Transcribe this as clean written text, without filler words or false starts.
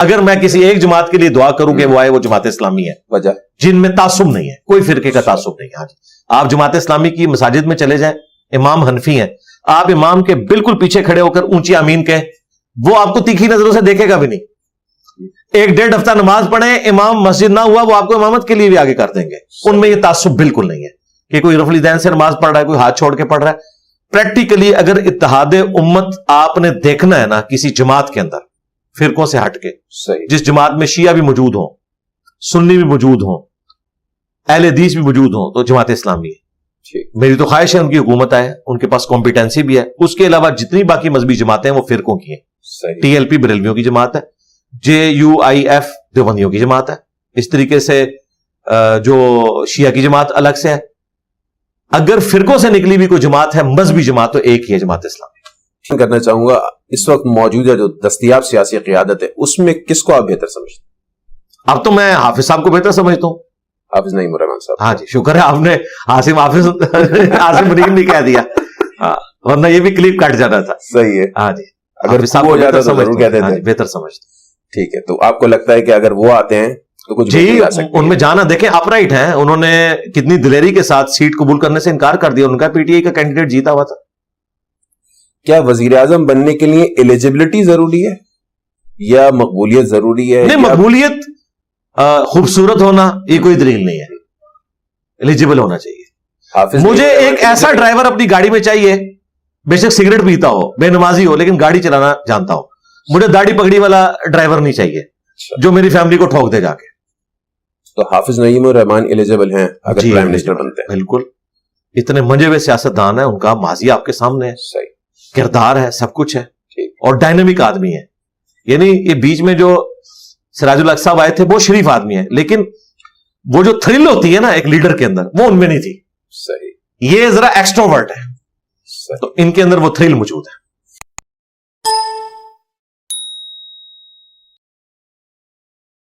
اگر میں کسی ایک جماعت کے لیے دعا کروں کہ وہ آئے، وہ جماعت اسلامی ہے، وجہ جن میں تعصب نہیں ہے، کوئی فرقے کا تعصب نہیں ہے. آپ جماعت اسلامی کی مساجد میں چلے جائیں، امام حنفی ہیں، آپ امام کے بالکل پیچھے کھڑے ہو کر اونچی آمین کہیں، وہ آپ کو تیکھی نظروں سے دیکھے گا بھی نہیں. 1-1.5 ہفتہ نماز پڑھیں، امام مسجد نہ ہوا، وہ آپ کو امامت کے لیے بھی آگے کر دیں گے. ان میں یہ تعصب بالکل نہیں ہے کہ کوئی رفع الیدین سے نماز پڑھ رہا ہے، کوئی ہاتھ چھوڑ کے پڑھ رہا ہے. پریکٹیکلی اگر اتحاد امت آپ نے دیکھنا ہے نا کسی جماعت کے اندر فرقوں سے ہٹ کے، صحیح، جس جماعت میں شیعہ بھی موجود ہوں، سنی بھی موجود ہوں، اہل حدیث بھی موجود ہوں، تو جماعت اسلامی ہے. میری تو خواہش ہے ان کی حکومت آئے، ان کے پاس کمپیٹنسی بھی ہے. اس کے علاوہ جتنی باقی مذہبی جماعتیں ہیں وہ فرقوں کی ہیں. صحیح، TLP بریلویوں کی جماعت ہے، JUIF دیوبندیوں کی جماعت ہے. اس طریقے سے جو شیعہ کی جماعت الگ سے ہے. اگر فرقوں سے نکلی بھی کوئی جماعت ہے، مذہبی جماعت، تو ایک ہی ہے، جماعت اسلامی. کرنا چاہوں گا اس وقت موجودہ جو دستیاب سیاسی قیادت ہے اس میں کس کو آپ بہتر سمجھتے ہیں؟ اب تو میں حافظ صاحب کو بہتر سمجھتا ہوں. حافظ نعیم الرحمان صاحب. ہاں جی، شکر ہے آپ نے عاصم منیر نہیں کہہ دیا، ورنہ یہ بھی کلپ کٹ جانا تھا. صحیح ہے، ہاں جی، اگر صاحب وہ کو جاتا بہتر تو ضرور سمجھتا کہتے ہوں. ہاں تھے. جی، بہتر سمجھتا ہوں. ٹھیک ہے، تو آپ کو لگتا ہے کہ اگر وہ آتے ہیں تو کچھ جی، بہتری آ سکتی ان میں ہے؟ جانا دیکھیں، اپ رائٹ ہیں، انہوں نے کتنی دلیری کے ساتھ سیٹ قبول کرنے سے انکار کر دیا. ان کا PTI کا کینڈیڈیٹ جیتا ہوا تھا. کیا وزیر اعظم بننے کے لیے ایلیجبلٹی ضروری ہے یا مقبولیت ضروری ہے؟ نہیں، مقبولیت، خوبصورت ہونا یہ کوئی دلیل نہیں ہے. ایلیجبل ہونا چاہیے. حافظ مجھے ایک ایسا ڈرائیور اپنی گاڑی میں چاہیے، بے شک سگریٹ پیتا ہو، بے نمازی ہو، لیکن گاڑی چلانا جانتا ہو. مجھے داڑھی پگڑی والا ڈرائیور نہیں چاہیے جو میری فیملی کو ٹھوک دے جا کے. تو حافظ نعیم الرحمان ایلیجبل ہیں اگر جی، پرائم منسٹر بنتے ہیں؟ بالکل. اتنے منجے ہوئے سیاستدان ہیں، ان کا ماضی آپ کے سامنے ہے، صحیح، کردار ہے، سب کچھ ہے، ٹھیک. اور ڈائنامک آدمی ہے. یعنی یہ بیچ میں جو سراج الحق صاحب آئے تھے وہ شریف آدمی ہے، لیکن وہ جو تھرل ہوتی ہے نا ایک لیڈر کے اندر، وہ ان میں نہیں تھی. صحیح، یہ ذرا ایکسٹروورٹ ہے، صحیح. تو ان کے اندر وہ تھرل موجود ہے.